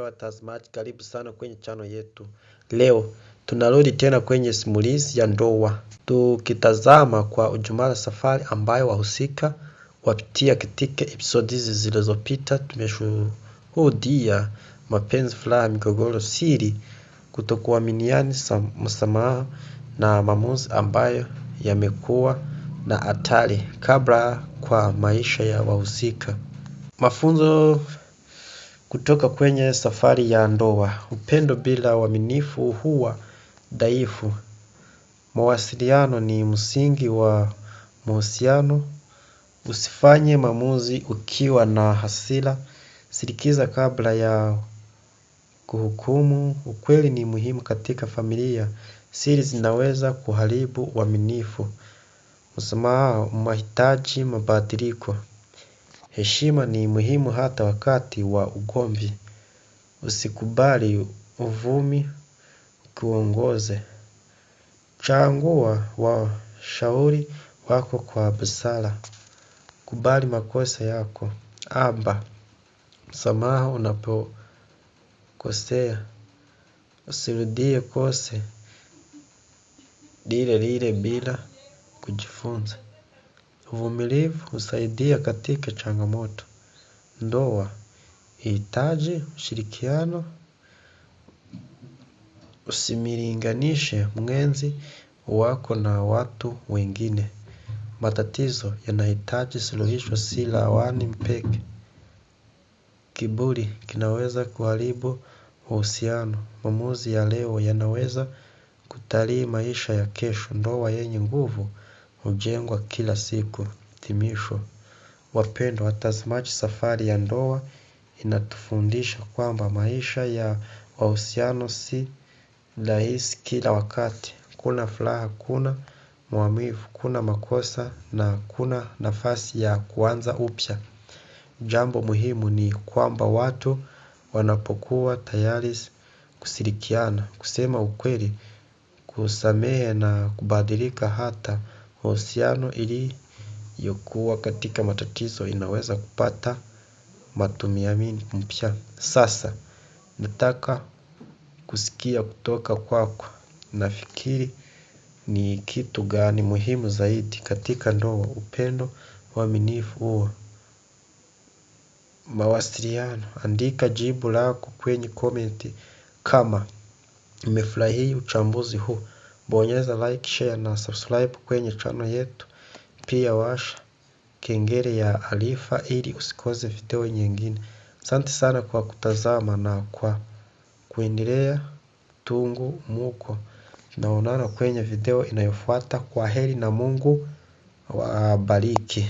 Watazamaji, karibu sana kwenye channel yetu. Leo tunarudi tena kwenye simulizi ya ndoa, tukitazama kwa ujumla safari ambayo wahusika wapitia katika episode hizi zilizopita. Tumeshuhudia mapenzi, furaha, migogoro, siri, kutokuaminiana, msamaha na maamuzi ambayo yamekuwa na hatari kabla kwa maisha ya wahusika. Mafunzo kutoka kwenye safari ya ndoa. Upendo bila uaminifu huwa dhaifu. Mawasiliano ni msingi wa mahusiano. Usifanye maamuzi ukiwa na hasira. Sikiliza kabla ya kuhukumu. Ukweli ni muhimu katika familia. Siri zinaweza kuharibu uaminifu. Msamaha unahitaji mabadiliko. Heshima ni muhimu hata wakati wa ugomvi. Usikubali uvumi kuongoze. Chagua washauri wako kwa busara. Kubali makosa yako. Omba msamaha unapokosea. Usirudie kosa lile bila kujifunza. Uvumilivu husaidia katika changamoto. Ndoa inahitaji ushirikiano. Usimlinganishe mwenzi wako na watu wengine. Matatizo yanahitaji suluhisho, si lawama pekee. Kiburi kinaweza kuharibu uhusiano. Maamuzi ya leo yanaweza kuathiri maisha ya kesho. Ndoa yenye nguvu hujengwa kila siku. Hitimisho. Wapendwa watazamaji, safari ya ndoa inatufundisha kwamba maisha ya mahusiano si rahisi kila wakati. Kuna furaha, kuna maumivu, kuna makosa na kuna nafasi ya kuanza upya. Jambo muhimu ni kwamba watu wanapokuwa tayari kushirikiana, kusema ukweli, kusamehe na kubadilika, hata uhusiano iliyokuwa katika matatizo inaweza kupata matumaini mpya. Sasa nataka kusikia kutoka kwako. Nafikiri ni kitu gani muhimu zaidi katika ndoa? Upendo, uaminifu, mawasiliano? Andika jibu lako kwenye comment. Kama umefurahia uchambuzi huu, bonyeza like, share na subscribe kwenye channel yetu. Pia washa kengele ya arifa ili usikose video nyingine. Asante sana kwa kutazama na kwa kuendelea tungu muko. Tunaonana kwenye video inayofuata. Kwaheri na Mungu awabariki.